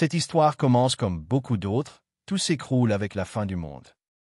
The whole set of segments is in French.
Cette histoire commence comme beaucoup d'autres, tout s'écroule avec la fin du monde.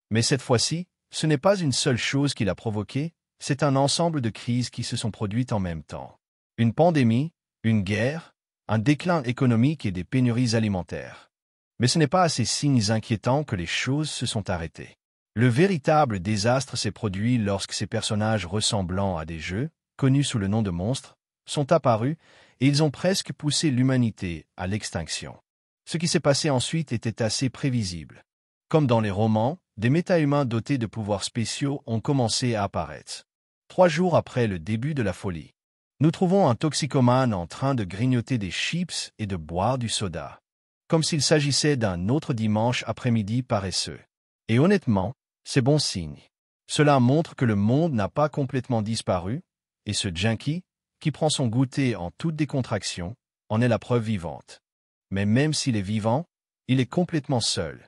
Mais cette fois-ci, ce n'est pas une seule chose qui l'a provoqué, c'est un ensemble de crises qui se sont produites en même temps. Une pandémie, une guerre, un déclin économique et des pénuries alimentaires. Mais ce n'est pas à ces signes inquiétants que les choses se sont arrêtées. Le véritable désastre s'est produit lorsque ces personnages ressemblant à des jeux, connus sous le nom de monstres, sont apparus et ils ont presque poussé l'humanité à l'extinction. Ce qui s'est passé ensuite était assez prévisible. Comme dans les romans, des méta-humains dotés de pouvoirs spéciaux ont commencé à apparaître. 3 jours après le début de la folie, nous trouvons un toxicomane en train de grignoter des chips et de boire du soda, comme s'il s'agissait d'un autre dimanche après-midi paresseux. Et honnêtement, c'est bon signe. Cela montre que le monde n'a pas complètement disparu, et ce junkie, qui prend son goûter en toute décontraction, en est la preuve vivante. Mais même s'il est vivant, il est complètement seul.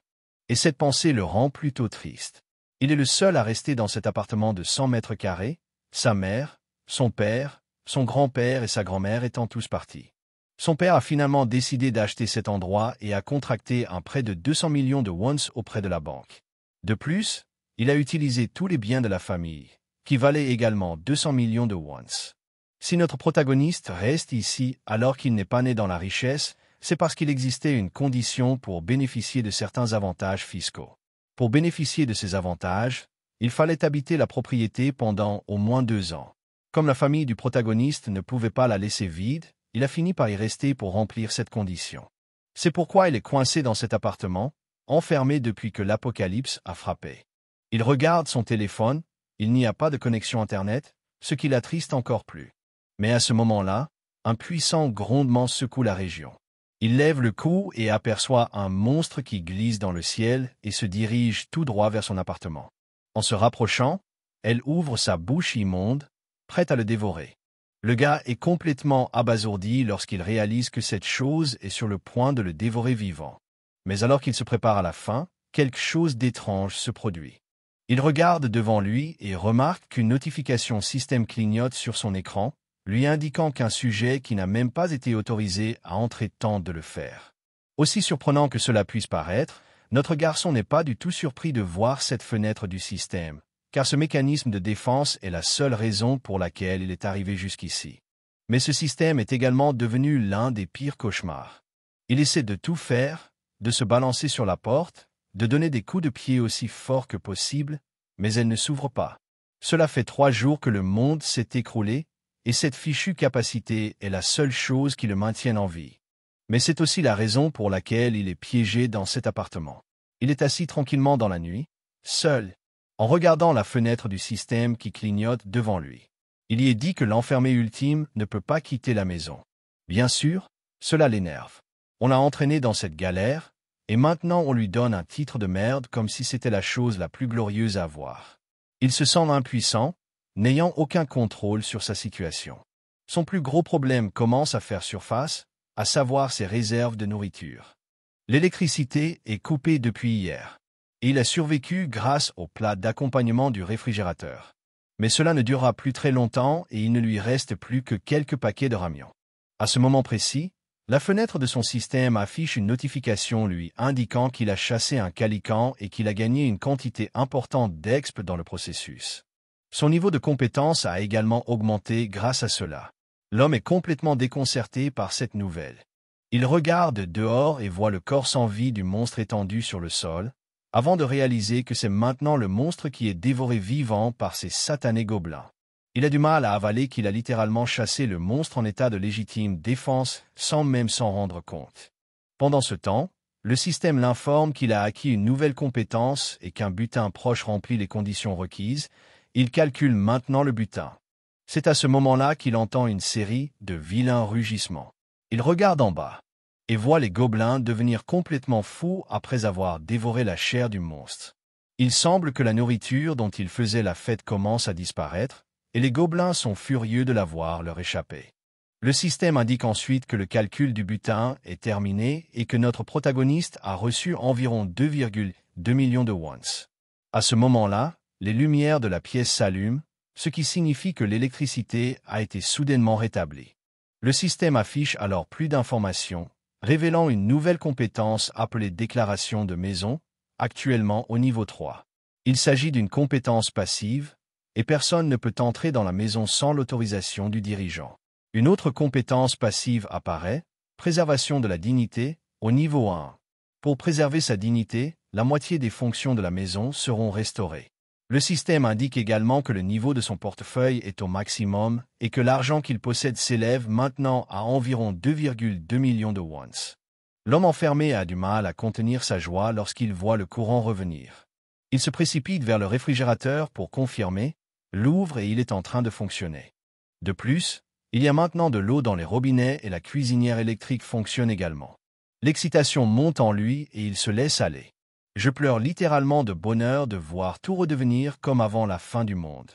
Et cette pensée le rend plutôt triste. Il est le seul à rester dans cet appartement de 100 mètres carrés, sa mère, son père, son grand-père et sa grand-mère étant tous partis. Son père a finalement décidé d'acheter cet endroit et a contracté un prêt de 200 millions de wons auprès de la banque. De plus, il a utilisé tous les biens de la famille, qui valaient également 200 millions de wons. Si notre protagoniste reste ici alors qu'il n'est pas né dans la richesse, c'est parce qu'il existait une condition pour bénéficier de certains avantages fiscaux. Pour bénéficier de ces avantages, il fallait habiter la propriété pendant au moins 2 ans. Comme la famille du protagoniste ne pouvait pas la laisser vide, il a fini par y rester pour remplir cette condition. C'est pourquoi il est coincé dans cet appartement, enfermé depuis que l'apocalypse a frappé. Il regarde son téléphone, il n'y a pas de connexion Internet, ce qui l'attriste encore plus. Mais à ce moment-là, un puissant grondement secoue la région. Il lève le cou et aperçoit un monstre qui glisse dans le ciel et se dirige tout droit vers son appartement. En se rapprochant, elle ouvre sa bouche immonde, prête à le dévorer. Le gars est complètement abasourdi lorsqu'il réalise que cette chose est sur le point de le dévorer vivant. Mais alors qu'il se prépare à la fin, quelque chose d'étrange se produit. Il regarde devant lui et remarque qu'une notification système clignote sur son écran, lui indiquant qu'un sujet qui n'a même pas été autorisé à entrer tente de le faire. Aussi surprenant que cela puisse paraître, notre garçon n'est pas du tout surpris de voir cette fenêtre du système, car ce mécanisme de défense est la seule raison pour laquelle il est arrivé jusqu'ici. Mais ce système est également devenu l'un des pires cauchemars. Il essaie de tout faire, de se balancer sur la porte, de donner des coups de pied aussi forts que possible, mais elle ne s'ouvre pas. Cela fait 3 jours que le monde s'est écroulé, et cette fichue capacité est la seule chose qui le maintienne en vie. Mais c'est aussi la raison pour laquelle il est piégé dans cet appartement. Il est assis tranquillement dans la nuit, seul, en regardant la fenêtre du système qui clignote devant lui. Il y est dit que l'enfermé ultime ne peut pas quitter la maison. Bien sûr, cela l'énerve. On l'a entraîné dans cette galère, et maintenant on lui donne un titre de merde comme si c'était la chose la plus glorieuse à voir. Il se sent impuissant, n'ayant aucun contrôle sur sa situation. Son plus gros problème commence à faire surface, à savoir ses réserves de nourriture. L'électricité est coupée depuis hier, et il a survécu grâce au plat d'accompagnement du réfrigérateur. Mais cela ne durera plus très longtemps et il ne lui reste plus que quelques paquets de ramen. À ce moment précis, la fenêtre de son système affiche une notification lui indiquant qu'il a chassé un calican et qu'il a gagné une quantité importante d'exp dans le processus. Son niveau de compétence a également augmenté grâce à cela. L'homme est complètement déconcerté par cette nouvelle. Il regarde dehors et voit le corps sans vie du monstre étendu sur le sol, avant de réaliser que c'est maintenant le monstre qui est dévoré vivant par ces satanés gobelins. Il a du mal à avaler qu'il a littéralement chassé le monstre en état de légitime défense sans même s'en rendre compte. Pendant ce temps, le système l'informe qu'il a acquis une nouvelle compétence et qu'un butin proche remplit les conditions requises. Il calcule maintenant le butin. C'est à ce moment-là qu'il entend une série de vilains rugissements. Il regarde en bas et voit les gobelins devenir complètement fous après avoir dévoré la chair du monstre. Il semble que la nourriture dont il faisait la fête commence à disparaître, et les gobelins sont furieux de la voir leur échapper. Le système indique ensuite que le calcul du butin est terminé et que notre protagoniste a reçu environ 2,2 millions de wons. À ce moment-là, les lumières de la pièce s'allument, ce qui signifie que l'électricité a été soudainement rétablie. Le système affiche alors plus d'informations, révélant une nouvelle compétence appelée déclaration de maison, actuellement au niveau 3. Il s'agit d'une compétence passive, et personne ne peut entrer dans la maison sans l'autorisation du dirigeant. Une autre compétence passive apparaît, préservation de la dignité, au niveau 1. Pour préserver sa dignité, la moitié des fonctions de la maison seront restaurées. Le système indique également que le niveau de son portefeuille est au maximum et que l'argent qu'il possède s'élève maintenant à environ 2,2 millions de wons. L'homme enfermé a du mal à contenir sa joie lorsqu'il voit le courant revenir. Il se précipite vers le réfrigérateur pour confirmer, l'ouvre et il est en train de fonctionner. De plus, il y a maintenant de l'eau dans les robinets et la cuisinière électrique fonctionne également. L'excitation monte en lui et il se laisse aller. Je pleure littéralement de bonheur de voir tout redevenir comme avant la fin du monde.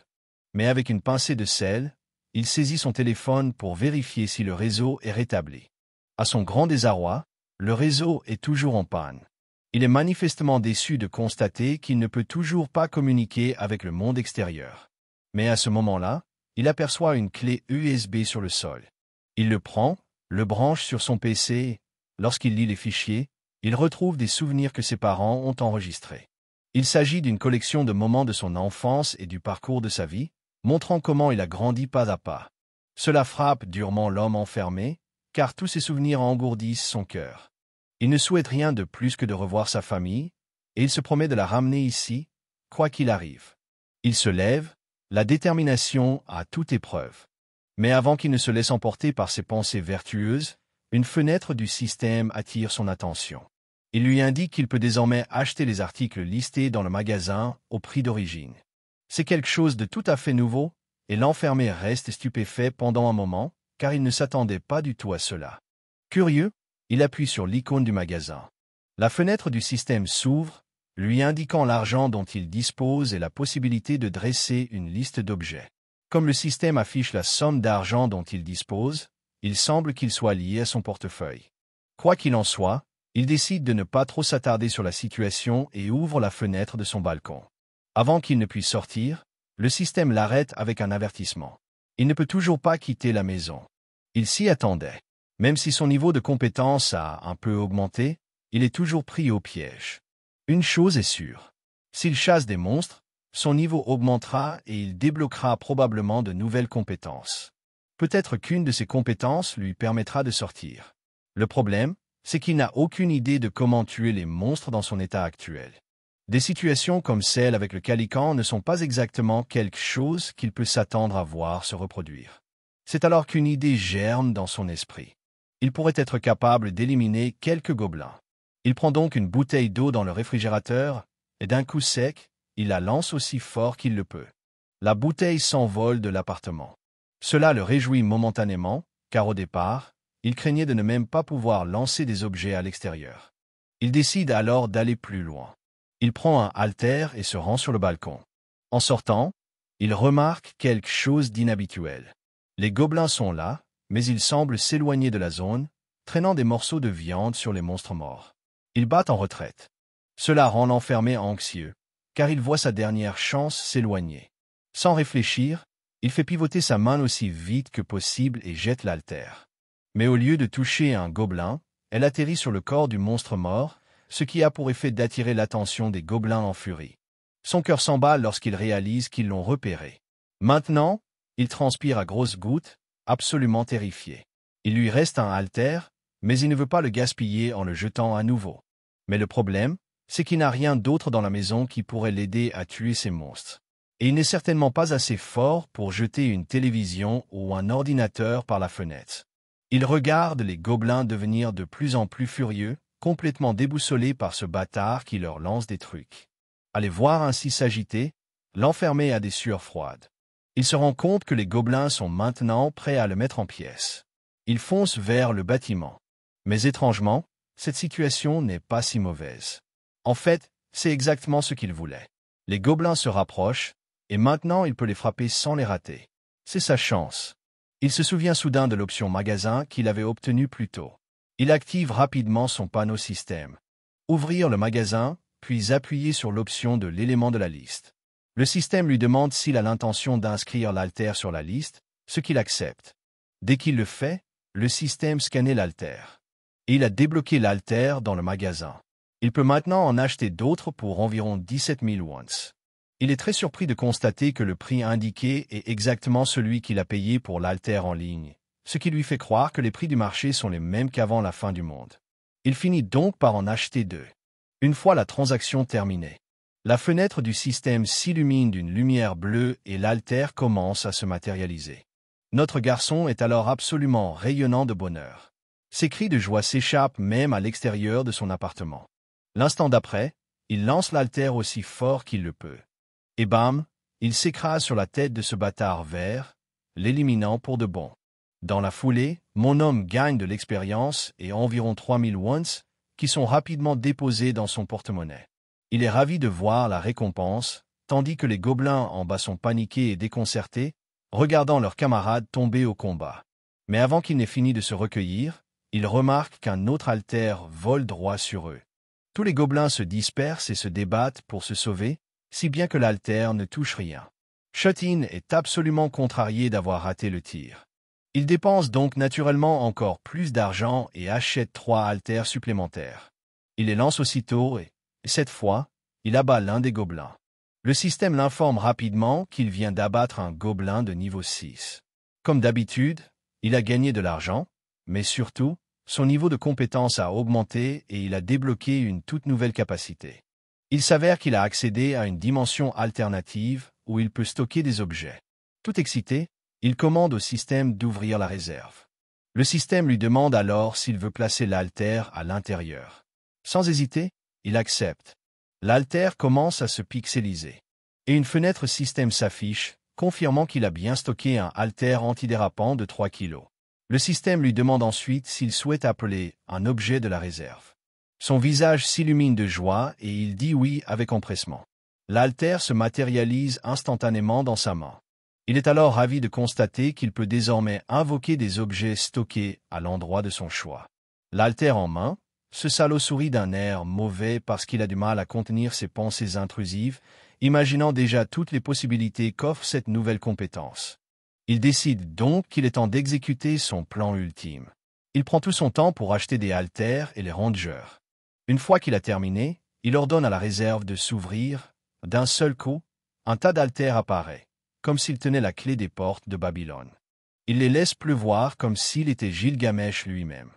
Mais avec une pincée de sel, il saisit son téléphone pour vérifier si le réseau est rétabli. À son grand désarroi, le réseau est toujours en panne. Il est manifestement déçu de constater qu'il ne peut toujours pas communiquer avec le monde extérieur. Mais à ce moment-là, il aperçoit une clé USB sur le sol. Il le prend, le branche sur son PC et, lorsqu'il lit les fichiers, il retrouve des souvenirs que ses parents ont enregistrés. Il s'agit d'une collection de moments de son enfance et du parcours de sa vie, montrant comment il a grandi pas à pas. Cela frappe durement l'homme enfermé, car tous ces souvenirs engourdissent son cœur. Il ne souhaite rien de plus que de revoir sa famille, et il se promet de la ramener ici, quoi qu'il arrive. Il se lève, la détermination à toute épreuve. Mais avant qu'il ne se laisse emporter par ses pensées vertueuses, une fenêtre du système attire son attention. Il lui indique qu'il peut désormais acheter les articles listés dans le magasin au prix d'origine. C'est quelque chose de tout à fait nouveau, et l'enfermé reste stupéfait pendant un moment, car il ne s'attendait pas du tout à cela. Curieux, il appuie sur l'icône du magasin. La fenêtre du système s'ouvre, lui indiquant l'argent dont il dispose et la possibilité de dresser une liste d'objets. Comme le système affiche la somme d'argent dont il dispose, il semble qu'il soit lié à son portefeuille. Quoi qu'il en soit, il décide de ne pas trop s'attarder sur la situation et ouvre la fenêtre de son balcon. Avant qu'il ne puisse sortir, le système l'arrête avec un avertissement. Il ne peut toujours pas quitter la maison. Il s'y attendait. Même si son niveau de compétence a un peu augmenté, il est toujours pris au piège. Une chose est sûre. S'il chasse des monstres, son niveau augmentera et il débloquera probablement de nouvelles compétences. Peut-être qu'une de ces compétences lui permettra de sortir. Le problème, c'est qu'il n'a aucune idée de comment tuer les monstres dans son état actuel. Des situations comme celle avec le Calican ne sont pas exactement quelque chose qu'il peut s'attendre à voir se reproduire. C'est alors qu'une idée germe dans son esprit. Il pourrait être capable d'éliminer quelques gobelins. Il prend donc une bouteille d'eau dans le réfrigérateur, et d'un coup sec, il la lance aussi fort qu'il le peut. La bouteille s'envole de l'appartement. Cela le réjouit momentanément, car au départ, il craignait de ne même pas pouvoir lancer des objets à l'extérieur. Il décide alors d'aller plus loin. Il prend un haltère et se rend sur le balcon. En sortant, il remarque quelque chose d'inhabituel. Les gobelins sont là, mais ils semblent s'éloigner de la zone, traînant des morceaux de viande sur les monstres morts. Ils battent en retraite. Cela rend l'enfermé anxieux, car il voit sa dernière chance s'éloigner. Sans réfléchir, il fait pivoter sa main aussi vite que possible et jette l'haltère. Mais au lieu de toucher un gobelin, elle atterrit sur le corps du monstre mort, ce qui a pour effet d'attirer l'attention des gobelins en furie. Son cœur s'emballe lorsqu'il réalise qu'ils l'ont repéré. Maintenant, il transpire à grosses gouttes, absolument terrifié. Il lui reste un haltère, mais il ne veut pas le gaspiller en le jetant à nouveau. Mais le problème, c'est qu'il n'a rien d'autre dans la maison qui pourrait l'aider à tuer ces monstres. Et il n'est certainement pas assez fort pour jeter une télévision ou un ordinateur par la fenêtre. Il regarde les gobelins devenir de plus en plus furieux, complètement déboussolés par ce bâtard qui leur lance des trucs. À les voir ainsi s'agiter, l'enfermé a des sueurs froides. Il se rend compte que les gobelins sont maintenant prêts à le mettre en pièces. Il fonce vers le bâtiment. Mais étrangement, cette situation n'est pas si mauvaise. En fait, c'est exactement ce qu'il voulait. Les gobelins se rapprochent, et maintenant il peut les frapper sans les rater. C'est sa chance. Il se souvient soudain de l'option magasin qu'il avait obtenue plus tôt. Il active rapidement son panneau système. Ouvrir le magasin, puis appuyer sur l'option de l'élément de la liste. Le système lui demande s'il a l'intention d'inscrire l'haltère sur la liste, ce qu'il accepte. Dès qu'il le fait, le système scanne l'haltère. et il a débloqué l'haltère dans le magasin. Il peut maintenant en acheter d'autres pour environ 17 000 wons. Il est très surpris de constater que le prix indiqué est exactement celui qu'il a payé pour l'haltère en ligne, ce qui lui fait croire que les prix du marché sont les mêmes qu'avant la fin du monde. Il finit donc par en acheter deux. Une fois la transaction terminée, la fenêtre du système s'illumine d'une lumière bleue et l'haltère commence à se matérialiser. Notre garçon est alors absolument rayonnant de bonheur. Ses cris de joie s'échappent même à l'extérieur de son appartement. L'instant d'après, il lance l'haltère aussi fort qu'il le peut. Et bam, il s'écrase sur la tête de ce bâtard vert, l'éliminant pour de bon. Dans la foulée, mon homme gagne de l'expérience et environ 3000 wons, qui sont rapidement déposés dans son porte-monnaie. Il est ravi de voir la récompense, tandis que les gobelins en bas sont paniqués et déconcertés, regardant leurs camarades tomber au combat. Mais avant qu'il n'ait fini de se recueillir, ils remarquent qu'un autre haltère vole droit sur eux. Tous les gobelins se dispersent et se débattent pour se sauver, si bien que l'haltère ne touche rien. Chutin est absolument contrarié d'avoir raté le tir. Il dépense donc naturellement encore plus d'argent et achète 3 haltères supplémentaires. Il les lance aussitôt et, cette fois, il abat l'un des gobelins. Le système l'informe rapidement qu'il vient d'abattre un gobelin de niveau 6. Comme d'habitude, il a gagné de l'argent, mais surtout, son niveau de compétence a augmenté et il a débloqué une toute nouvelle capacité. Il s'avère qu'il a accédé à une dimension alternative où il peut stocker des objets. Tout excité, il commande au système d'ouvrir la réserve. Le système lui demande alors s'il veut placer l'haltère à l'intérieur. Sans hésiter, il accepte. L'haltère commence à se pixeliser. Et une fenêtre système s'affiche, confirmant qu'il a bien stocké un haltère antidérapant de 3 kg. Le système lui demande ensuite s'il souhaite appeler un objet de la réserve. Son visage s'illumine de joie et il dit oui avec empressement. L'haltère se matérialise instantanément dans sa main. Il est alors ravi de constater qu'il peut désormais invoquer des objets stockés à l'endroit de son choix. L'haltère en main, ce salaud sourit d'un air mauvais parce qu'il a du mal à contenir ses pensées intrusives, imaginant déjà toutes les possibilités qu'offre cette nouvelle compétence. Il décide donc qu'il est temps d'exécuter son plan ultime. Il prend tout son temps pour acheter des haltères et les rangers. Une fois qu'il a terminé, il ordonne à la réserve de s'ouvrir. D'un seul coup, un tas d'haltères apparaît, comme s'il tenait la clé des portes de Babylone. Il les laisse pleuvoir comme s'il était Gilgamesh lui-même.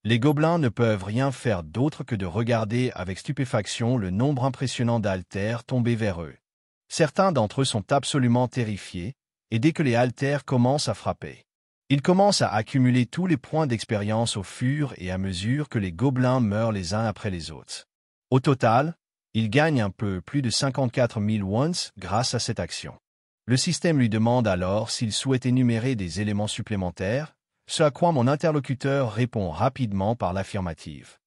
Les gobelins ne peuvent rien faire d'autre que de regarder avec stupéfaction le nombre impressionnant d'haltères tomber vers eux. Certains d'entre eux sont absolument terrifiés, et dès que les haltères commencent à frapper, ils commencent à accumuler tous les points d'expérience au fur et à mesure que les gobelins meurent les uns après les autres. Au total, ils gagnent un peu plus de 54 000 wons grâce à cette action. Le système lui demande alors s'il souhaite énumérer des éléments supplémentaires, ce à quoi mon interlocuteur répond rapidement par l'affirmative.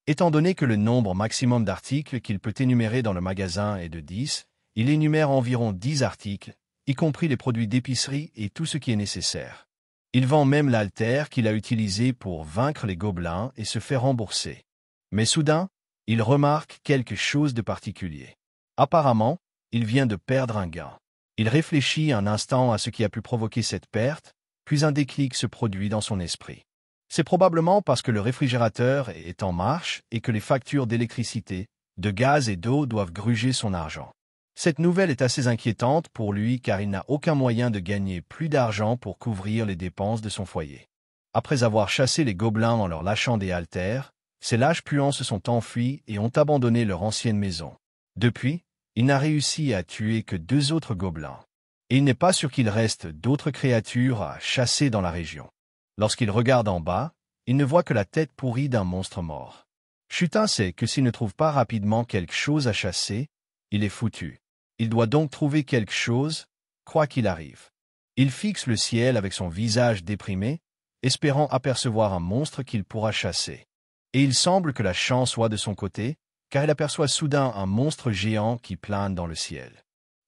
Étant donné que le nombre maximum d'articles qu'il peut énumérer dans le magasin est de 10, il énumère environ 10 articles, y compris les produits d'épicerie et tout ce qui est nécessaire. Il vend même l'haltère qu'il a utilisé pour vaincre les gobelins et se fait rembourser. Mais soudain, il remarque quelque chose de particulier. Apparemment, il vient de perdre un gain. Il réfléchit un instant à ce qui a pu provoquer cette perte, puis un déclic se produit dans son esprit. C'est probablement parce que le réfrigérateur est en marche et que les factures d'électricité, de gaz et d'eau doivent gruger son argent. Cette nouvelle est assez inquiétante pour lui car il n'a aucun moyen de gagner plus d'argent pour couvrir les dépenses de son foyer. Après avoir chassé les gobelins en leur lâchant des haltères, ces lâches puants se sont enfuis et ont abandonné leur ancienne maison. Depuis, il n'a réussi à tuer que 2 autres gobelins. Et il n'est pas sûr qu'il reste d'autres créatures à chasser dans la région. Lorsqu'il regarde en bas, il ne voit que la tête pourrie d'un monstre mort. Chutin sait que s'il ne trouve pas rapidement quelque chose à chasser, il est foutu. Il doit donc trouver quelque chose, quoi qu'il arrive. Il fixe le ciel avec son visage déprimé, espérant apercevoir un monstre qu'il pourra chasser. Et il semble que la chance soit de son côté, car il aperçoit soudain un monstre géant qui plane dans le ciel.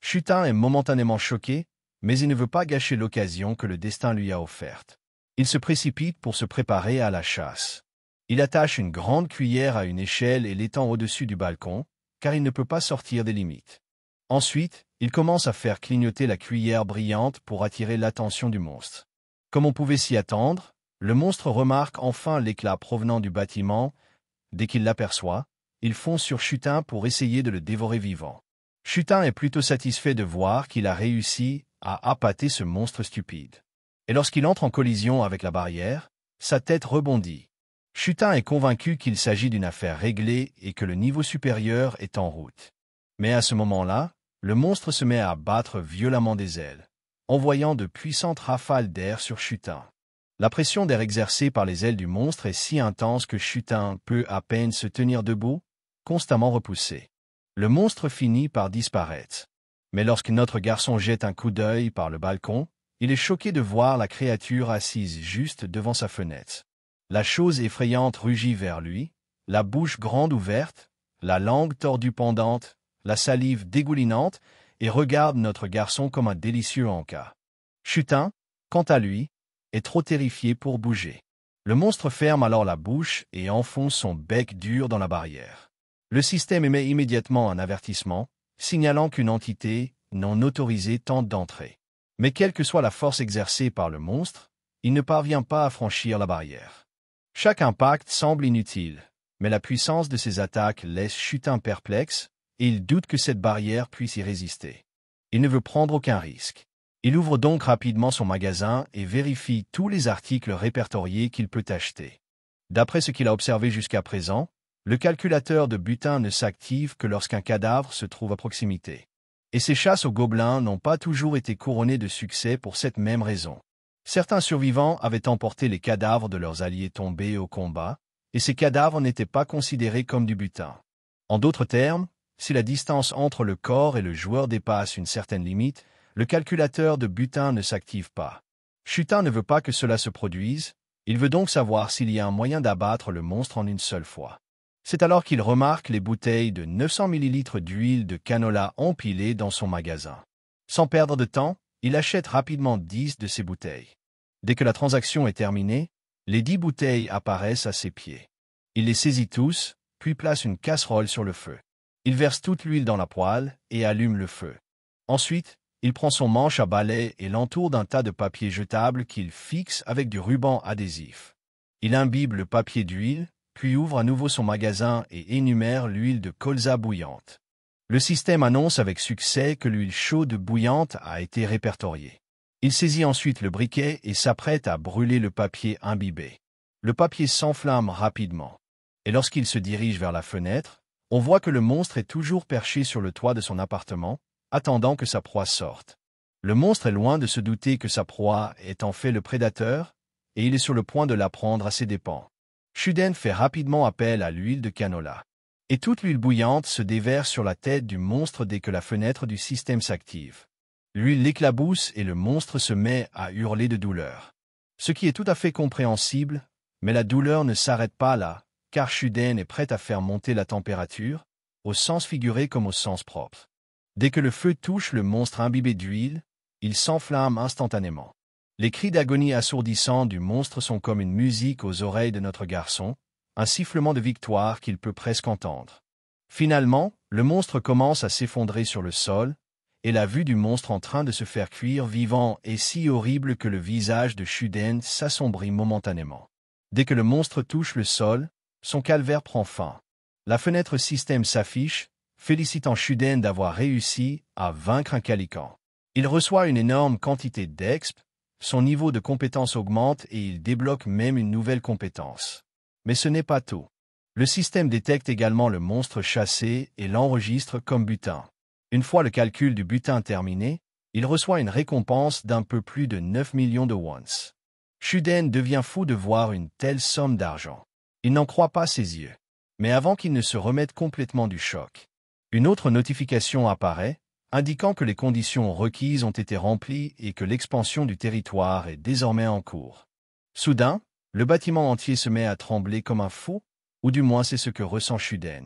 Chutin est momentanément choqué, mais il ne veut pas gâcher l'occasion que le destin lui a offerte. Il se précipite pour se préparer à la chasse. Il attache une grande cuillère à une échelle et l'étend au-dessus du balcon, car il ne peut pas sortir des limites. Ensuite, il commence à faire clignoter la cuillère brillante pour attirer l'attention du monstre. Comme on pouvait s'y attendre, Le monstre remarque enfin l'éclat provenant du bâtiment. Dès qu'il l'aperçoit, il fonce sur Chutin pour essayer de le dévorer vivant. Chutin est plutôt satisfait de voir qu'il a réussi à appâter ce monstre stupide. Et lorsqu'il entre en collision avec la barrière, sa tête rebondit. Chutin est convaincu qu'il s'agit d'une affaire réglée et que le niveau supérieur est en route. Mais à ce moment-là, le monstre se met à battre violemment des ailes, envoyant de puissantes rafales d'air sur Chutin. La pression d'air exercée par les ailes du monstre est si intense que Chutin peut à peine se tenir debout, constamment repoussé. Le monstre finit par disparaître. Mais lorsque notre garçon jette un coup d'œil par le balcon, il est choqué de voir la créature assise juste devant sa fenêtre. La chose effrayante rugit vers lui, la bouche grande ouverte, la langue tordue pendante, la salive dégoulinante, et regarde notre garçon comme un délicieux encas. Chutin, quant à lui, est trop terrifié pour bouger. Le monstre ferme alors la bouche et enfonce son bec dur dans la barrière. Le système émet immédiatement un avertissement, signalant qu'une entité non autorisée tente d'entrer. Mais quelle que soit la force exercée par le monstre, il ne parvient pas à franchir la barrière. Chaque impact semble inutile, mais la puissance de ses attaques laisse Chutin perplexe, et il doute que cette barrière puisse y résister. Il ne veut prendre aucun risque. Il ouvre donc rapidement son magasin et vérifie tous les articles répertoriés qu'il peut acheter. D'après ce qu'il a observé jusqu'à présent, le calculateur de butin ne s'active que lorsqu'un cadavre se trouve à proximité. Et ces chasses aux gobelins n'ont pas toujours été couronnées de succès pour cette même raison. Certains survivants avaient emporté les cadavres de leurs alliés tombés au combat, et ces cadavres n'étaient pas considérés comme du butin. En d'autres termes, si la distance entre le corps et le joueur dépasse une certaine limite, le calculateur de butin ne s'active pas. Chutin ne veut pas que cela se produise, il veut donc savoir s'il y a un moyen d'abattre le monstre en une seule fois. C'est alors qu'il remarque les bouteilles de 900 ml d'huile de canola empilées dans son magasin. Sans perdre de temps, il achète rapidement 10 de ces bouteilles. Dès que la transaction est terminée, les 10 bouteilles apparaissent à ses pieds. Il les saisit tous, puis place une casserole sur le feu. Il verse toute l'huile dans la poêle et allume le feu. Ensuite, il prend son manche à balai et l'entoure d'un tas de papier jetable qu'il fixe avec du ruban adhésif. Il imbibe le papier d'huile, puis ouvre à nouveau son magasin et énumère l'huile de colza bouillante. Le système annonce avec succès que l'huile chaude bouillante a été répertoriée. Il saisit ensuite le briquet et s'apprête à brûler le papier imbibé. Le papier s'enflamme rapidement. Et lorsqu'il se dirige vers la fenêtre, on voit que le monstre est toujours perché sur le toit de son appartement, attendant que sa proie sorte. Le monstre est loin de se douter que sa proie est en fait le prédateur, et il est sur le point de la prendre à ses dépens. Chutin fait rapidement appel à l'huile de canola. Et toute l'huile bouillante se déverse sur la tête du monstre dès que la fenêtre du système s'active. L'huile l'éclabousse et le monstre se met à hurler de douleur. Ce qui est tout à fait compréhensible, mais la douleur ne s'arrête pas là, car Chutin est prêt à faire monter la température, au sens figuré comme au sens propre. Dès que le feu touche le monstre imbibé d'huile, il s'enflamme instantanément. Les cris d'agonie assourdissants du monstre sont comme une musique aux oreilles de notre garçon, un sifflement de victoire qu'il peut presque entendre. Finalement, le monstre commence à s'effondrer sur le sol, et la vue du monstre en train de se faire cuire vivant est si horrible que le visage de Chutin s'assombrit momentanément. Dès que le monstre touche le sol, son calvaire prend fin. La fenêtre système s'affiche, félicitant Chutin d'avoir réussi à vaincre un Calican. Il reçoit une énorme quantité d'exp, son niveau de compétence augmente et il débloque même une nouvelle compétence. Mais ce n'est pas tout. Le système détecte également le monstre chassé et l'enregistre comme butin. Une fois le calcul du butin terminé, il reçoit une récompense d'un peu plus de 9 millions de wons. Chutin devient fou de voir une telle somme d'argent. Il n'en croit pas ses yeux. Mais avant qu'il ne se remette complètement du choc, une autre notification apparaît, indiquant que les conditions requises ont été remplies et que l'expansion du territoire est désormais en cours. Soudain, le bâtiment entier se met à trembler comme un fou, ou du moins c'est ce que ressent Chutin.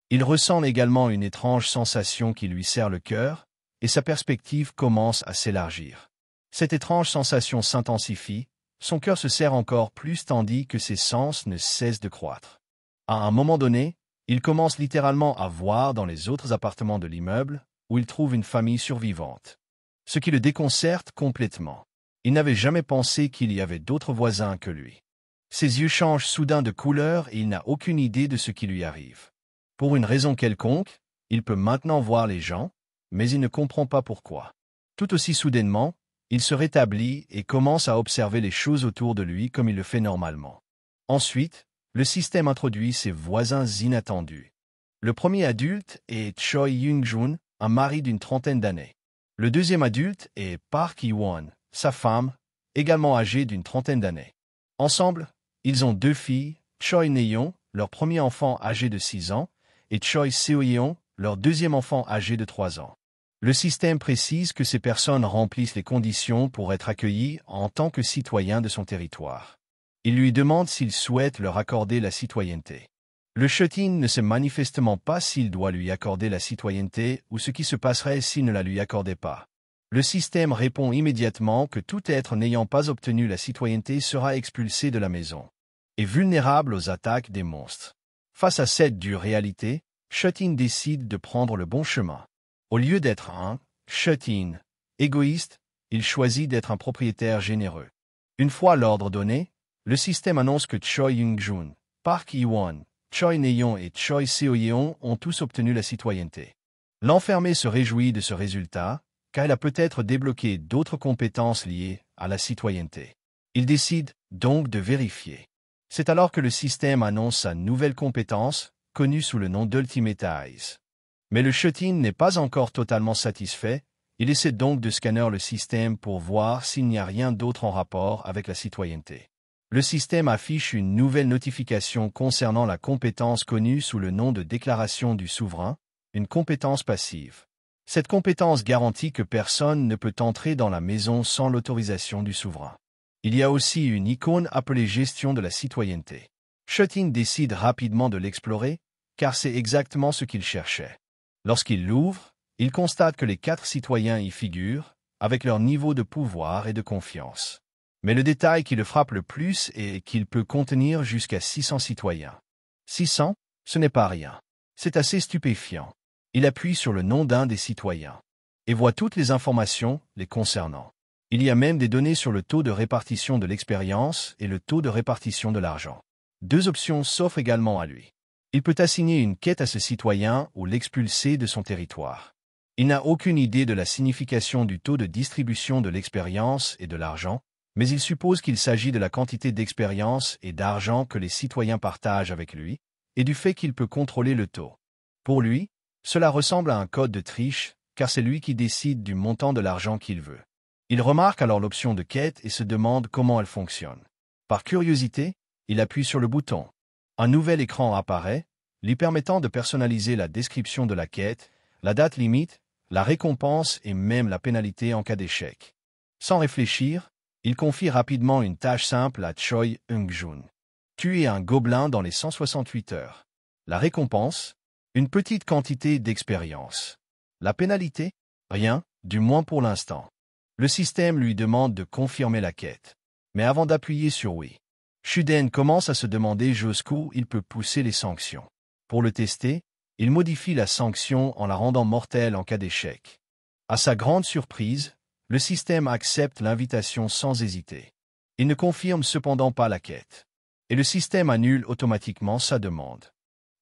Il ressent également une étrange sensation qui lui serre le cœur, et sa perspective commence à s'élargir. Cette étrange sensation s'intensifie, son cœur se serre encore plus tandis que ses sens ne cessent de croître. À un moment donné, il commence littéralement à voir dans les autres appartements de l'immeuble, où il trouve une famille survivante. Ce qui le déconcerte complètement. Il n'avait jamais pensé qu'il y avait d'autres voisins que lui. Ses yeux changent soudain de couleur et il n'a aucune idée de ce qui lui arrive. Pour une raison quelconque, il peut maintenant voir les gens, mais il ne comprend pas pourquoi. Tout aussi soudainement, il se rétablit et commence à observer les choses autour de lui comme il le fait normalement. Ensuite, le système introduit ses voisins inattendus. Le premier adulte est Choi Young-jun, un mari d'une trentaine d'années. Le deuxième adulte est Park Hee-won, sa femme, également âgée d'une trentaine d'années. Ensemble, ils ont 2 filles, Choi Ne-yeon, leur premier enfant âgé de 6 ans, et Choi Seo-yeon, leur deuxième enfant âgé de 3 ans. Le système précise que ces personnes remplissent les conditions pour être accueillies en tant que citoyens de son territoire. Il lui demande s'il souhaite leur accorder la citoyenneté. Le Chetin ne sait manifestement pas s'il doit lui accorder la citoyenneté ou ce qui se passerait s'il ne la lui accordait pas. Le système répond immédiatement que tout être n'ayant pas obtenu la citoyenneté sera expulsé de la maison et vulnérable aux attaques des monstres. Face à cette dure réalité, Chetin décide de prendre le bon chemin. Au lieu d'être un Chetin égoïste, il choisit d'être un propriétaire généreux. Une fois l'ordre donné, le système annonce que Choi Young-jun, Park Hee-won, Choi Ne-yeon et Choi Seo-yeon ont tous obtenu la citoyenneté. L'enfermé se réjouit de ce résultat, car il a peut-être débloqué d'autres compétences liées à la citoyenneté. Il décide donc de vérifier. C'est alors que le système annonce sa nouvelle compétence, connue sous le nom d'Ultimate Eyes. Mais le Chetin n'est pas encore totalement satisfait, il essaie donc de scanner le système pour voir s'il n'y a rien d'autre en rapport avec la citoyenneté. Le système affiche une nouvelle notification concernant la compétence connue sous le nom de déclaration du souverain, une compétence passive. Cette compétence garantit que personne ne peut entrer dans la maison sans l'autorisation du souverain. Il y a aussi une icône appelée gestion de la citoyenneté. Chetin décide rapidement de l'explorer, car c'est exactement ce qu'il cherchait. Lorsqu'il l'ouvre, il constate que les 4 citoyens y figurent, avec leur niveau de pouvoir et de confiance. Mais le détail qui le frappe le plus est qu'il peut contenir jusqu'à 600 citoyens. 600, ce n'est pas rien. C'est assez stupéfiant. Il appuie sur le nom d'un des citoyens et voit toutes les informations les concernant. Il y a même des données sur le taux de répartition de l'expérience et le taux de répartition de l'argent. 2 options s'offrent également à lui. Il peut assigner une quête à ce citoyen ou l'expulser de son territoire. Il n'a aucune idée de la signification du taux de distribution de l'expérience et de l'argent, mais il suppose qu'il s'agit de la quantité d'expérience et d'argent que les citoyens partagent avec lui, et du fait qu'il peut contrôler le taux. Pour lui, cela ressemble à un code de triche, car c'est lui qui décide du montant de l'argent qu'il veut. Il remarque alors l'option de quête et se demande comment elle fonctionne. Par curiosité, il appuie sur le bouton. Un nouvel écran apparaît, lui permettant de personnaliser la description de la quête, la date limite, la récompense et même la pénalité en cas d'échec. Sans réfléchir, il confie rapidement une tâche simple à Choi Young-jun. Tuer un gobelin dans les 168 heures. La récompense? Une petite quantité d'expérience. La pénalité? Rien, du moins pour l'instant. Le système lui demande de confirmer la quête. Mais avant d'appuyer sur oui, Shuden commence à se demander jusqu'où il peut pousser les sanctions. Pour le tester, il modifie la sanction en la rendant mortelle en cas d'échec. À sa grande surprise, le système accepte l'invitation sans hésiter. Il ne confirme cependant pas la quête. Et le système annule automatiquement sa demande.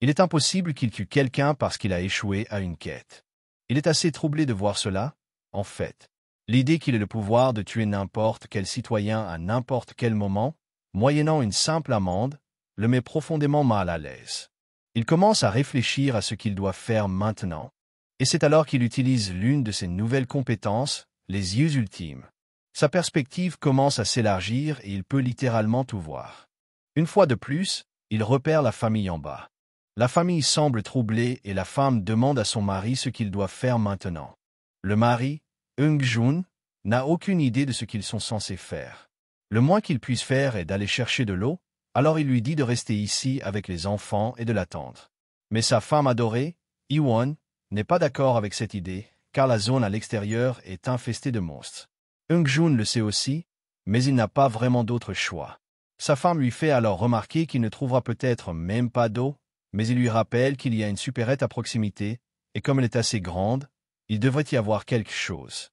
Il est impossible qu'il tue quelqu'un parce qu'il a échoué à une quête. Il est assez troublé de voir cela, en fait. L'idée qu'il ait le pouvoir de tuer n'importe quel citoyen à n'importe quel moment, moyennant une simple amende, le met profondément mal à l'aise. Il commence à réfléchir à ce qu'il doit faire maintenant, et c'est alors qu'il utilise l'une de ses nouvelles compétences, les yeux ultimes. Sa perspective commence à s'élargir et il peut littéralement tout voir. Une fois de plus, il repère la famille en bas. La famille semble troublée et la femme demande à son mari ce qu'il doit faire maintenant. Le mari, Young-jun, n'a aucune idée de ce qu'ils sont censés faire. Le moins qu'il puisse faire est d'aller chercher de l'eau, alors il lui dit de rester ici avec les enfants et de l'attendre. Mais sa femme adorée, Hee-won, n'est pas d'accord avec cette idée, car la zone à l'extérieur est infestée de monstres. Young-jun le sait aussi, mais il n'a pas vraiment d'autre choix. Sa femme lui fait alors remarquer qu'il ne trouvera peut-être même pas d'eau, mais il lui rappelle qu'il y a une supérette à proximité, et comme elle est assez grande, il devrait y avoir quelque chose.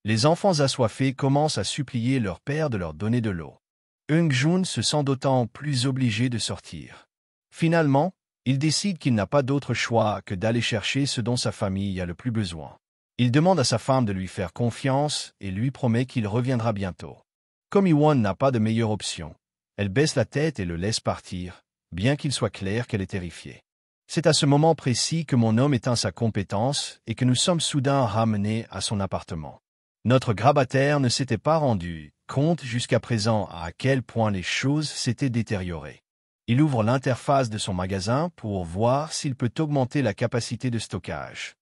Les enfants assoiffés commencent à supplier leur père de leur donner de l'eau. Eung-jun se sent d'autant plus obligé de sortir. Finalement, il décide qu'il n'a pas d'autre choix que d'aller chercher ce dont sa famille a le plus besoin. Il demande à sa femme de lui faire confiance et lui promet qu'il reviendra bientôt. Comme Iwon n'a pas de meilleure option, elle baisse la tête et le laisse partir, bien qu'il soit clair qu'elle est terrifiée. C'est à ce moment précis que mon homme éteint sa compétence et que nous sommes soudain ramenés à son appartement. Notre grabataire ne s'était pas rendu compte jusqu'à présent à quel point les choses s'étaient détériorées. Il ouvre l'interface de son magasin pour voir s'il peut augmenter la capacité de stockage.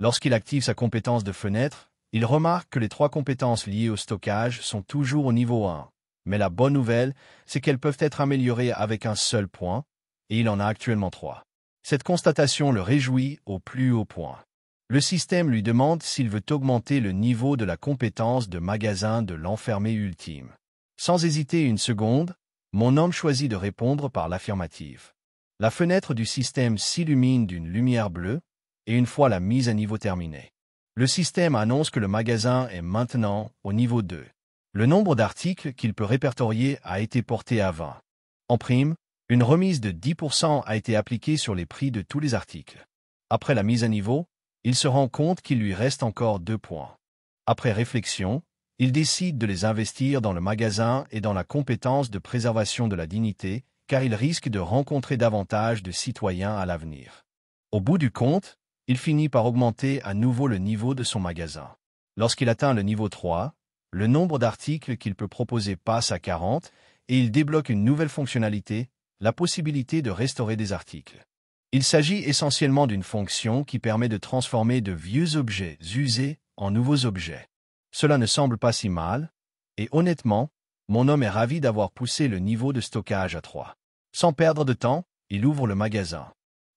Lorsqu'il active sa compétence de fenêtre, il remarque que les 3 compétences liées au stockage sont toujours au niveau 1. Mais la bonne nouvelle, c'est qu'elles peuvent être améliorées avec un seul point, et il en a actuellement 3. Cette constatation le réjouit au plus haut point. Le système lui demande s'il veut augmenter le niveau de la compétence de magasin de l'enfermé ultime. Sans hésiter une seconde, mon homme choisit de répondre par l'affirmative. La fenêtre du système s'illumine d'une lumière bleue, et une fois la mise à niveau terminée, le système annonce que le magasin est maintenant au niveau 2. Le nombre d'articles qu'il peut répertorier a été porté à 20. En prime, une remise de 10% a été appliquée sur les prix de tous les articles. Après la mise à niveau, il se rend compte qu'il lui reste encore 2 points. Après réflexion, il décide de les investir dans le magasin et dans la compétence de préservation de la dignité, car il risque de rencontrer davantage de citoyens à l'avenir. Au bout du compte, il finit par augmenter à nouveau le niveau de son magasin. Lorsqu'il atteint le niveau 3, le nombre d'articles qu'il peut proposer passe à 40 et il débloque une nouvelle fonctionnalité, la possibilité de restaurer des articles. Il s'agit essentiellement d'une fonction qui permet de transformer de vieux objets usés en nouveaux objets. Cela ne semble pas si mal, et honnêtement, mon homme est ravi d'avoir poussé le niveau de stockage à 3. Sans perdre de temps, il ouvre le magasin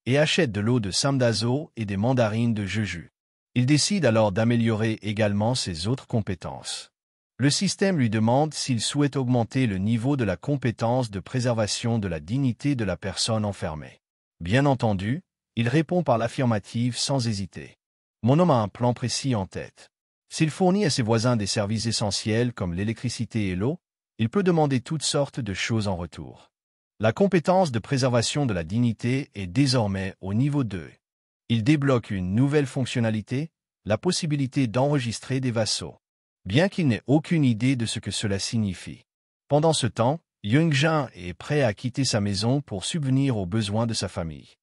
et achète de l'eau de Samdazo et des mandarines de Jeju. Il décide alors d'améliorer également ses autres compétences. Le système lui demande s'il souhaite augmenter le niveau de la compétence de préservation de la dignité de la personne enfermée. Bien entendu, il répond par l'affirmative sans hésiter. Mon homme a un plan précis en tête. S'il fournit à ses voisins des services essentiels comme l'électricité et l'eau, il peut demander toutes sortes de choses en retour. La compétence de préservation de la dignité est désormais au niveau 2. Il débloque une nouvelle fonctionnalité, la possibilité d'enregistrer des vassaux. Bien qu'il n'ait aucune idée de ce que cela signifie. Pendant ce temps, Young-jin est prêt à quitter sa maison pour subvenir aux besoins de sa famille.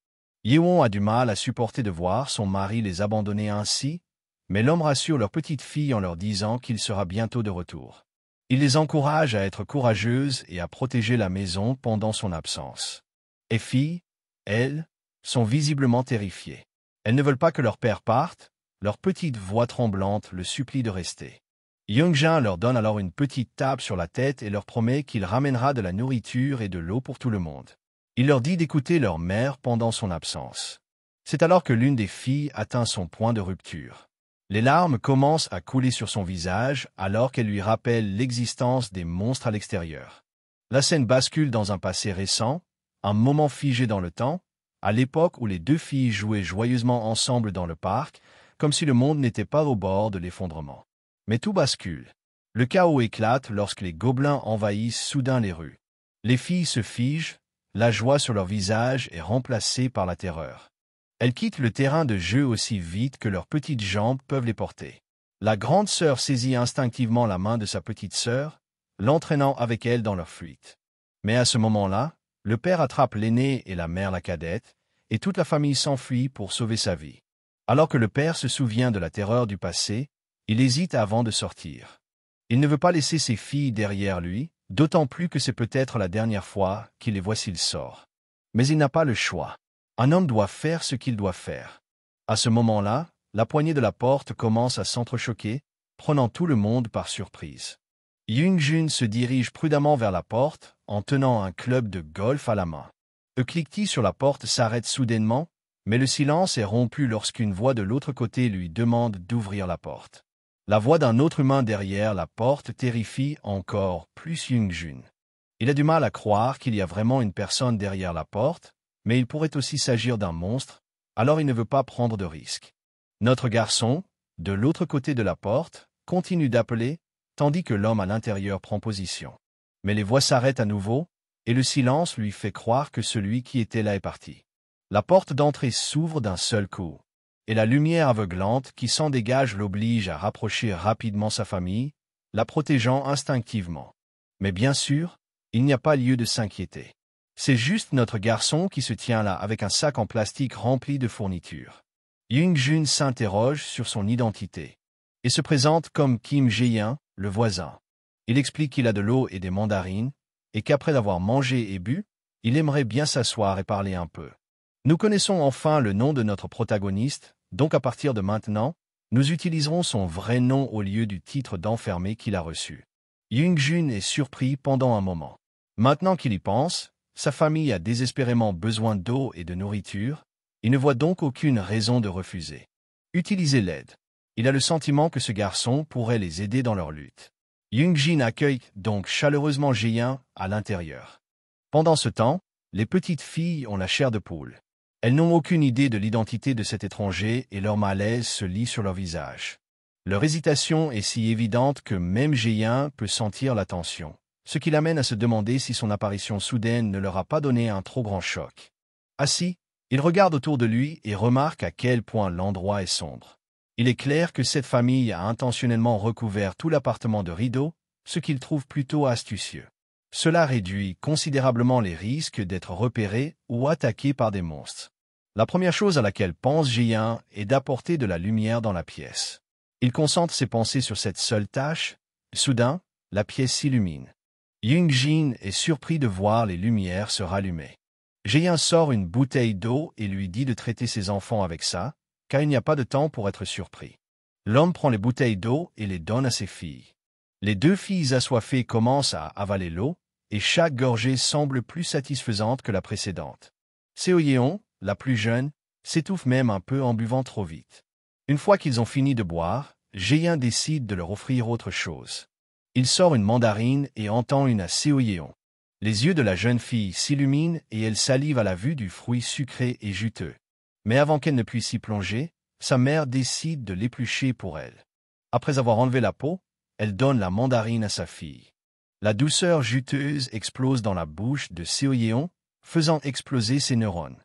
Yewon a du mal à supporter de voir son mari les abandonner ainsi, mais l'homme rassure leur petite fille en leur disant qu'il sera bientôt de retour. Il les encourage à être courageuses et à protéger la maison pendant son absence. Les filles, elles, sont visiblement terrifiées. Elles ne veulent pas que leur père parte, leur petite voix tremblante le supplie de rester. Young-jin leur donne alors une petite tape sur la tête et leur promet qu'il ramènera de la nourriture et de l'eau pour tout le monde. Il leur dit d'écouter leur mère pendant son absence. C'est alors que l'une des filles atteint son point de rupture. Les larmes commencent à couler sur son visage alors qu'elle lui rappelle l'existence des monstres à l'extérieur. La scène bascule dans un passé récent, un moment figé dans le temps, à l'époque où les 2 filles jouaient joyeusement ensemble dans le parc, comme si le monde n'était pas au bord de l'effondrement. Mais tout bascule. Le chaos éclate lorsque les gobelins envahissent soudain les rues. Les filles se figent, la joie sur leur visage est remplacée par la terreur. Elles quittent le terrain de jeu aussi vite que leurs petites jambes peuvent les porter. La grande sœur saisit instinctivement la main de sa petite sœur, l'entraînant avec elle dans leur fuite. Mais à ce moment-là, le père attrape l'aînée et la mère la cadette, et toute la famille s'enfuit pour sauver sa vie. Alors que le père se souvient de la terreur du passé, il hésite avant de sortir. Il ne veut pas laisser ses filles derrière lui, d'autant plus que c'est peut-être la dernière fois qu'il les voit s'il sort. Mais il n'a pas le choix. Un homme doit faire ce qu'il doit faire. À ce moment-là, la poignée de la porte commence à s'entrechoquer, prenant tout le monde par surprise. Young-jun se dirige prudemment vers la porte, en tenant un club de golf à la main. Le cliquetis sur la porte s'arrête soudainement, mais le silence est rompu lorsqu'une voix de l'autre côté lui demande d'ouvrir la porte. La voix d'un autre humain derrière la porte terrifie encore plus Young-jun. Il a du mal à croire qu'il y a vraiment une personne derrière la porte, mais il pourrait aussi s'agir d'un monstre, alors il ne veut pas prendre de risques. Notre garçon, de l'autre côté de la porte, continue d'appeler, tandis que l'homme à l'intérieur prend position. Mais les voix s'arrêtent à nouveau, et le silence lui fait croire que celui qui était là est parti. La porte d'entrée s'ouvre d'un seul coup, et la lumière aveuglante qui s'en dégage l'oblige à rapprocher rapidement sa famille, la protégeant instinctivement. Mais bien sûr, il n'y a pas lieu de s'inquiéter. C'est juste notre garçon qui se tient là avec un sac en plastique rempli de fournitures. Young-jun s'interroge sur son identité et se présente comme Kim Jae-in, le voisin. Il explique qu'il a de l'eau et des mandarines, et qu'après avoir mangé et bu, il aimerait bien s'asseoir et parler un peu. Nous connaissons enfin le nom de notre protagoniste, donc à partir de maintenant, nous utiliserons son vrai nom au lieu du titre d'enfermé qu'il a reçu. Young-jun est surpris pendant un moment. Maintenant qu'il y pense, sa famille a désespérément besoin d'eau et de nourriture, il ne voit donc aucune raison de refuser. Utiliser l'aide. Il a le sentiment que ce garçon pourrait les aider dans leur lutte. Young-jin accueille donc chaleureusement Jae-in à l'intérieur. Pendant ce temps, les petites filles ont la chair de poule. Elles n'ont aucune idée de l'identité de cet étranger et leur malaise se lit sur leur visage. Leur hésitation est si évidente que même Jae-in peut sentir la tension, ce qui l'amène à se demander si son apparition soudaine ne leur a pas donné un trop grand choc. Assis, il regarde autour de lui et remarque à quel point l'endroit est sombre. Il est clair que cette famille a intentionnellement recouvert tout l'appartement de rideaux, ce qu'il trouve plutôt astucieux. Cela réduit considérablement les risques d'être repéré ou attaqué par des monstres. La première chose à laquelle pense Jae-in est d'apporter de la lumière dans la pièce. Il concentre ses pensées sur cette seule tâche. Soudain, la pièce s'illumine. Young-jin est surpris de voir les lumières se rallumer. Jae-in sort une bouteille d'eau et lui dit de traiter ses enfants avec ça, car il n'y a pas de temps pour être surpris. L'homme prend les bouteilles d'eau et les donne à ses filles. Les deux filles assoiffées commencent à avaler l'eau, et chaque gorgée semble plus satisfaisante que la précédente. Seo-yeon, la plus jeune, s'étouffe même un peu en buvant trop vite. Une fois qu'ils ont fini de boire, Jae-in décide de leur offrir autre chose. Il sort une mandarine et entend une à Seo-yeon. Les yeux de la jeune fille s'illuminent et elle salive à la vue du fruit sucré et juteux. Mais avant qu'elle ne puisse y plonger, sa mère décide de l'éplucher pour elle. Après avoir enlevé la peau, elle donne la mandarine à sa fille. La douceur juteuse explose dans la bouche de Seo-yeon, faisant exploser ses neurones.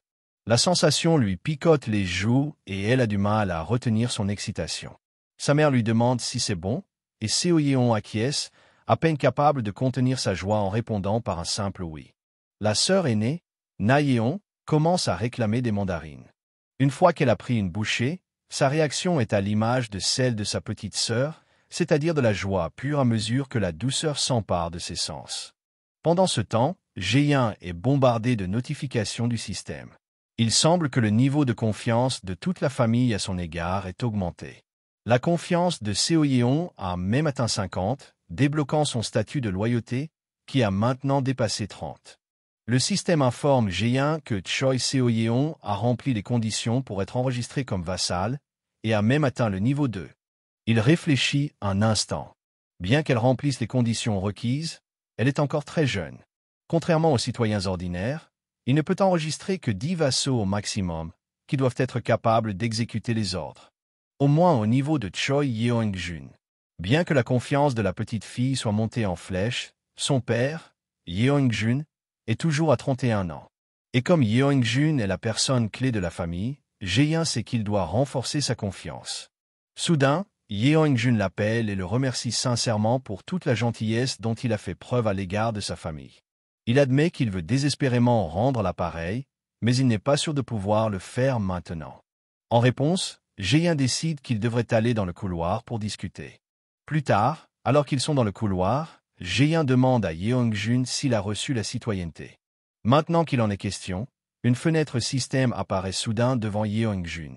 La sensation lui picote les joues et elle a du mal à retenir son excitation. Sa mère lui demande si c'est bon, et Seo-yeon acquiesce, à peine capable de contenir sa joie en répondant par un simple oui. La sœur aînée, Na-yeon, commence à réclamer des mandarines. Une fois qu'elle a pris une bouchée, sa réaction est à l'image de celle de sa petite sœur, c'est-à-dire de la joie pure à mesure que la douceur s'empare de ses sens. Pendant ce temps, Jae-in est bombardé de notifications du système. Il semble que le niveau de confiance de toute la famille à son égard est augmenté. La confiance de Seo-yeon a même atteint 50, débloquant son statut de loyauté, qui a maintenant dépassé 30. Le système informe Jae-in que Choi Seo-yeon a rempli les conditions pour être enregistré comme vassal, et a même atteint le niveau 2. Il réfléchit un instant. Bien qu'elle remplisse les conditions requises, elle est encore très jeune. Contrairement aux citoyens ordinaires, il ne peut enregistrer que 10 vassaux au maximum, qui doivent être capables d'exécuter les ordres. Au moins au niveau de Choi Yeong-jun. Bien que la confiance de la petite fille soit montée en flèche, son père, Yeong-jun, est toujours à 31 ans. Et comme Yeong-jun est la personne clé de la famille, Jae-in sait qu'il doit renforcer sa confiance. Soudain, Yeong-jun l'appelle et le remercie sincèrement pour toute la gentillesse dont il a fait preuve à l'égard de sa famille. Il admet qu'il veut désespérément rendre l'appareil, mais il n'est pas sûr de pouvoir le faire maintenant. En réponse, Jae-in décide qu'il devrait aller dans le couloir pour discuter. Plus tard, alors qu'ils sont dans le couloir, Jae-in demande à Yeong-jun s'il a reçu la citoyenneté. Maintenant qu'il en est question, une fenêtre système apparaît soudain devant Yeong-jun.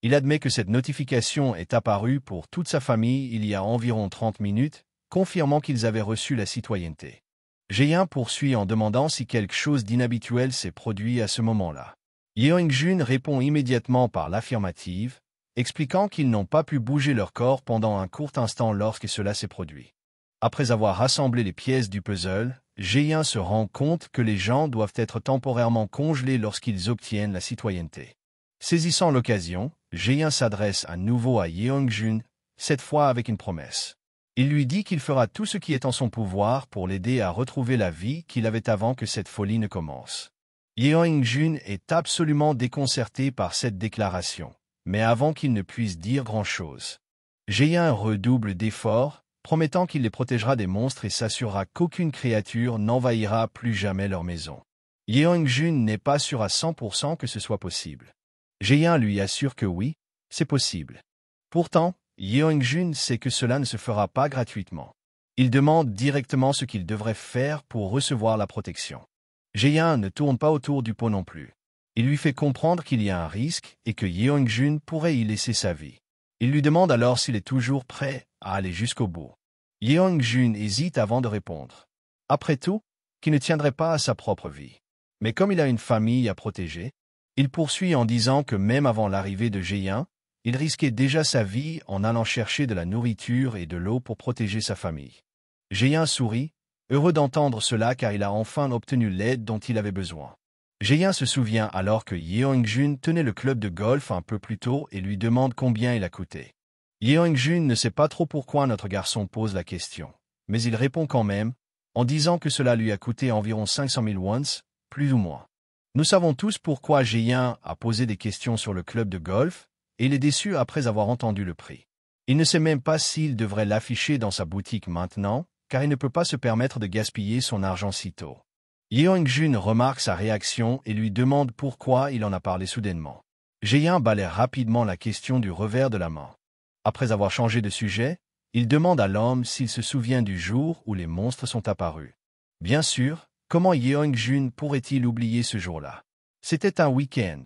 Il admet que cette notification est apparue pour toute sa famille il y a environ 30 minutes, confirmant qu'ils avaient reçu la citoyenneté. Jae-in poursuit en demandant si quelque chose d'inhabituel s'est produit à ce moment-là. Yeong-jun répond immédiatement par l'affirmative, expliquant qu'ils n'ont pas pu bouger leur corps pendant un court instant lorsque cela s'est produit. Après avoir rassemblé les pièces du puzzle, Jae-in se rend compte que les gens doivent être temporairement congelés lorsqu'ils obtiennent la citoyenneté. Saisissant l'occasion, Jae-in s'adresse à nouveau à Yeong-jun, cette fois avec une promesse. Il lui dit qu'il fera tout ce qui est en son pouvoir pour l'aider à retrouver la vie qu'il avait avant que cette folie ne commence. Yeong-jun est absolument déconcerté par cette déclaration, mais avant qu'il ne puisse dire grand-chose, Jae-in redouble d'efforts, promettant qu'il les protégera des monstres et s'assurera qu'aucune créature n'envahira plus jamais leur maison. Yeong-jun n'est pas sûr à 100% que ce soit possible. Jae-in lui assure que oui, c'est possible. Pourtant, Yeong-jun sait que cela ne se fera pas gratuitement. Il demande directement ce qu'il devrait faire pour recevoir la protection. Jae-in ne tourne pas autour du pot non plus. Il lui fait comprendre qu'il y a un risque et que Yeong-jun pourrait y laisser sa vie. Il lui demande alors s'il est toujours prêt à aller jusqu'au bout. Yeong-jun hésite avant de répondre. Après tout, qu'il ne tiendrait pas à sa propre vie. Mais comme il a une famille à protéger, il poursuit en disant que même avant l'arrivée de Jae-in, il risquait déjà sa vie en allant chercher de la nourriture et de l'eau pour protéger sa famille. Jae-in sourit, heureux d'entendre cela car il a enfin obtenu l'aide dont il avait besoin. Jae-in se souvient alors que Yeong-jun tenait le club de golf un peu plus tôt et lui demande combien il a coûté. Yeong-jun ne sait pas trop pourquoi notre garçon pose la question, mais il répond quand même, en disant que cela lui a coûté environ 500 000 wons, plus ou moins. Nous savons tous pourquoi Jae-in a posé des questions sur le club de golf, et il est déçu après avoir entendu le prix. Il ne sait même pas s'il devrait l'afficher dans sa boutique maintenant, car il ne peut pas se permettre de gaspiller son argent si tôt. Yeong-jun remarque sa réaction et lui demande pourquoi il en a parlé soudainement. Jae-in balaie rapidement la question du revers de la main. Après avoir changé de sujet, il demande à l'homme s'il se souvient du jour où les monstres sont apparus. Bien sûr, comment Yeong-jun pourrait-il oublier ce jour-là? C'était un week-end.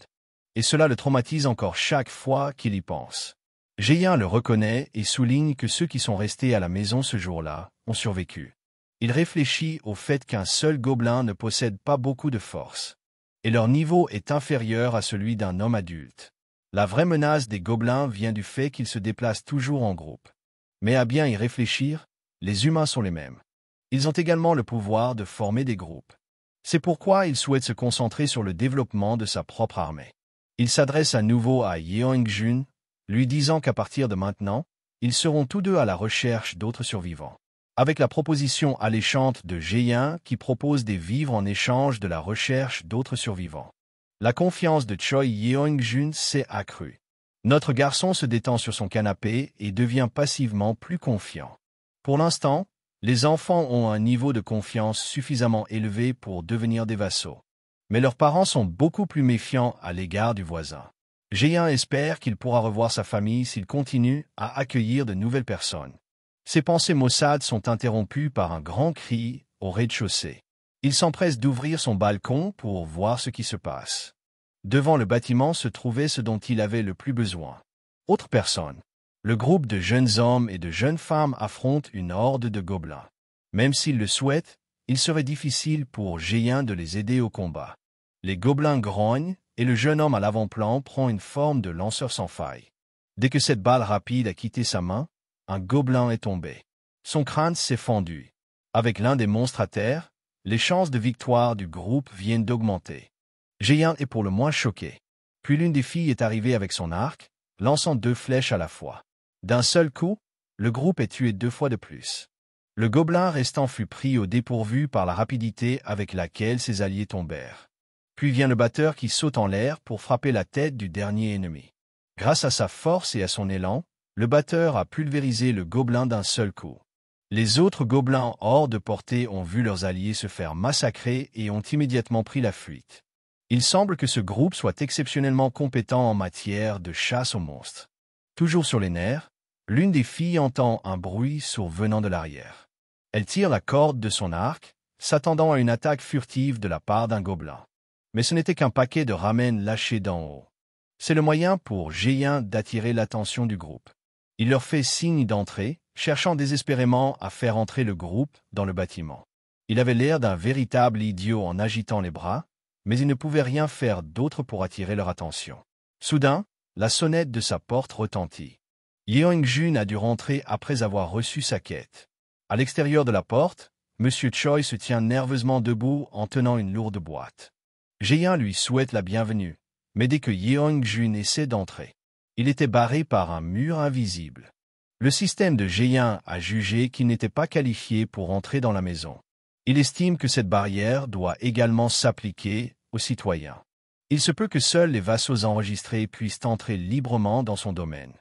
Et cela le traumatise encore chaque fois qu'il y pense. Jae-in le reconnaît et souligne que ceux qui sont restés à la maison ce jour-là ont survécu. Il réfléchit au fait qu'un seul gobelin ne possède pas beaucoup de force, et leur niveau est inférieur à celui d'un homme adulte. La vraie menace des gobelins vient du fait qu'ils se déplacent toujours en groupe. Mais à bien y réfléchir, les humains sont les mêmes. Ils ont également le pouvoir de former des groupes. C'est pourquoi il souhaite se concentrer sur le développement de sa propre armée. Il s'adresse à nouveau à Yeong-jun, lui disant qu'à partir de maintenant, ils seront tous deux à la recherche d'autres survivants. Avec la proposition alléchante de Jae-in qui propose des vivres en échange de la recherche d'autres survivants. La confiance de Choi Yeong-jun s'est accrue. Notre garçon se détend sur son canapé et devient passivement plus confiant. Pour l'instant, les enfants ont un niveau de confiance suffisamment élevé pour devenir des vassaux. Mais leurs parents sont beaucoup plus méfiants à l'égard du voisin. Jae-in espère qu'il pourra revoir sa famille s'il continue à accueillir de nouvelles personnes. Ses pensées maussades sont interrompues par un grand cri au rez-de-chaussée. Il s'empresse d'ouvrir son balcon pour voir ce qui se passe. Devant le bâtiment se trouvait ce dont il avait le plus besoin. Autre personne. Le groupe de jeunes hommes et de jeunes femmes affronte une horde de gobelins. Même s'il le souhaite, il serait difficile pour Jae-in de les aider au combat. Les gobelins grognent et le jeune homme à l'avant-plan prend une forme de lanceur sans faille. Dès que cette balle rapide a quitté sa main, un gobelin est tombé. Son crâne s'est fendu. Avec l'un des monstres à terre, les chances de victoire du groupe viennent d'augmenter. Jae-in est pour le moins choqué. Puis l'une des filles est arrivée avec son arc, lançant 2 flèches à la fois. D'un seul coup, le groupe est tué 2 fois de plus. Le gobelin restant fut pris au dépourvu par la rapidité avec laquelle ses alliés tombèrent. Puis vient le batteur qui saute en l'air pour frapper la tête du dernier ennemi. Grâce à sa force et à son élan, le batteur a pulvérisé le gobelin d'un seul coup. Les autres gobelins hors de portée ont vu leurs alliés se faire massacrer et ont immédiatement pris la fuite. Il semble que ce groupe soit exceptionnellement compétent en matière de chasse aux monstres. Toujours sur les nerfs, l'une des filles entend un bruit survenant de l'arrière. Elle tire la corde de son arc, s'attendant à une attaque furtive de la part d'un gobelin. Mais ce n'était qu'un paquet de ramen lâché d'en haut. C'est le moyen pour Jae-in d'attirer l'attention du groupe. Il leur fait signe d'entrer, cherchant désespérément à faire entrer le groupe dans le bâtiment. Il avait l'air d'un véritable idiot en agitant les bras, mais il ne pouvait rien faire d'autre pour attirer leur attention. Soudain, la sonnette de sa porte retentit. Yeong-jun a dû rentrer après avoir reçu sa quête. À l'extérieur de la porte, M. Choi se tient nerveusement debout en tenant une lourde boîte. Jae-in lui souhaite la bienvenue, mais dès que Yeong-jun essaie d'entrer, il était barré par un mur invisible. Le système de Géant a jugé qu'il n'était pas qualifié pour entrer dans la maison. Il estime que cette barrière doit également s'appliquer aux citoyens. Il se peut que seuls les vassaux enregistrés puissent entrer librement dans son domaine.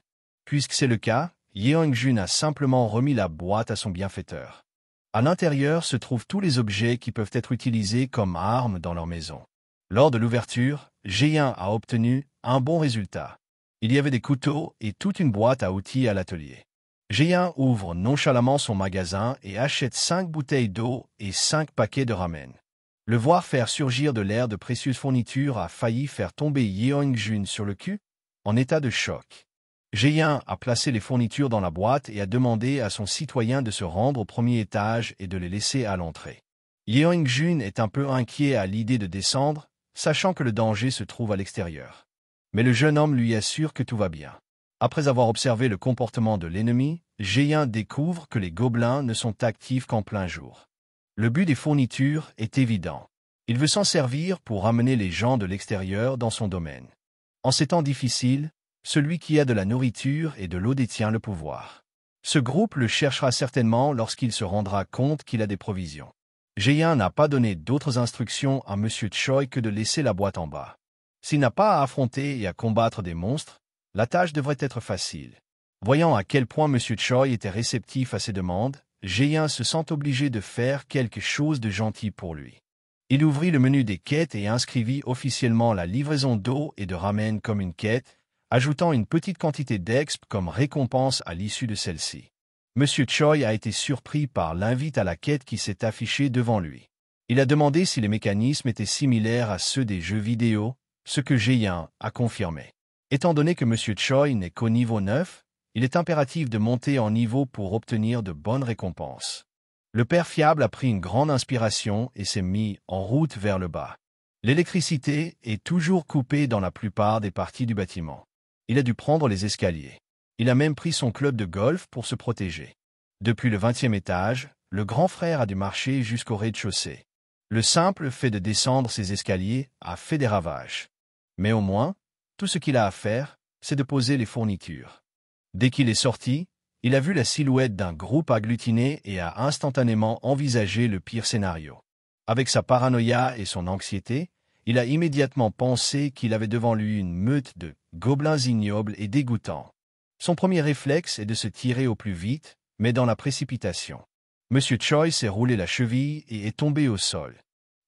Puisque c'est le cas, Yeongjun a simplement remis la boîte à son bienfaiteur. À l'intérieur se trouvent tous les objets qui peuvent être utilisés comme armes dans leur maison. Lors de l'ouverture, Géant a obtenu un bon résultat. Il y avait des couteaux et toute une boîte à outils à l'atelier. Géant ouvre nonchalamment son magasin et achète 5 bouteilles d'eau et 5 paquets de ramen. Le voir faire surgir de l'air de précieuses fournitures a failli faire tomber Yeongjun sur le cul, en état de choc. Géant a placé les fournitures dans la boîte et a demandé à son citoyen de se rendre au premier étage et de les laisser à l'entrée. Yeongjun est un peu inquiet à l'idée de descendre, sachant que le danger se trouve à l'extérieur. Mais le jeune homme lui assure que tout va bien. Après avoir observé le comportement de l'ennemi, Géant découvre que les gobelins ne sont actifs qu'en plein jour. Le but des fournitures est évident. Il veut s'en servir pour ramener les gens de l'extérieur dans son domaine. En ces temps difficiles, celui qui a de la nourriture et de l'eau détient le pouvoir. Ce groupe le cherchera certainement lorsqu'il se rendra compte qu'il a des provisions. Géant n'a pas donné d'autres instructions à M. Choi que de laisser la boîte en bas. S'il n'a pas à affronter et à combattre des monstres, la tâche devrait être facile. Voyant à quel point M. Choi était réceptif à ses demandes, Géant se sent obligé de faire quelque chose de gentil pour lui. Il ouvrit le menu des quêtes et inscrivit officiellement la livraison d'eau et de ramen comme une quête, ajoutant une petite quantité d'exp comme récompense à l'issue de celle-ci. M. Choi a été surpris par l'invite à la quête qui s'est affichée devant lui. Il a demandé si les mécanismes étaient similaires à ceux des jeux vidéo, ce que Géant a confirmé. Étant donné que M. Choi n'est qu'au niveau 9, il est impératif de monter en niveau pour obtenir de bonnes récompenses. Le père fiable a pris une grande inspiration et s'est mis en route vers le bas. L'électricité est toujours coupée dans la plupart des parties du bâtiment. Il a dû prendre les escaliers. Il a même pris son club de golf pour se protéger. Depuis le 20e étage, le grand frère a dû marcher jusqu'au rez-de-chaussée. Le simple fait de descendre ces escaliers a fait des ravages. Mais au moins, tout ce qu'il a à faire, c'est de poser les fournitures. Dès qu'il est sorti, il a vu la silhouette d'un groupe agglutiné et a instantanément envisagé le pire scénario. Avec sa paranoïa et son anxiété, il a immédiatement pensé qu'il avait devant lui une meute de gobelins ignobles et dégoûtants. Son premier réflexe est de se tirer au plus vite, mais dans la précipitation. M. Choi s'est roulé la cheville et est tombé au sol.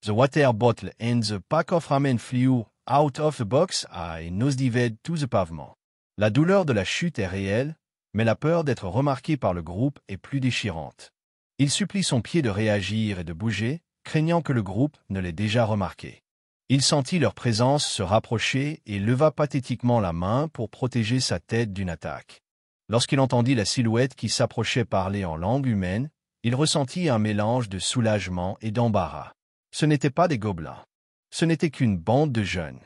The water bottle and the pack of ramen flew out of the box and nosedived to the pavement. La douleur de la chute est réelle, mais la peur d'être remarqué par le groupe est plus déchirante. Il supplie son pied de réagir et de bouger, craignant que le groupe ne l'ait déjà remarqué. Il sentit leur présence se rapprocher et leva pathétiquement la main pour protéger sa tête d'une attaque. Lorsqu'il entendit la silhouette qui s'approchait parler en langue humaine, il ressentit un mélange de soulagement et d'embarras. Ce n'étaient pas des gobelins. Ce n'était qu'une bande de jeunes.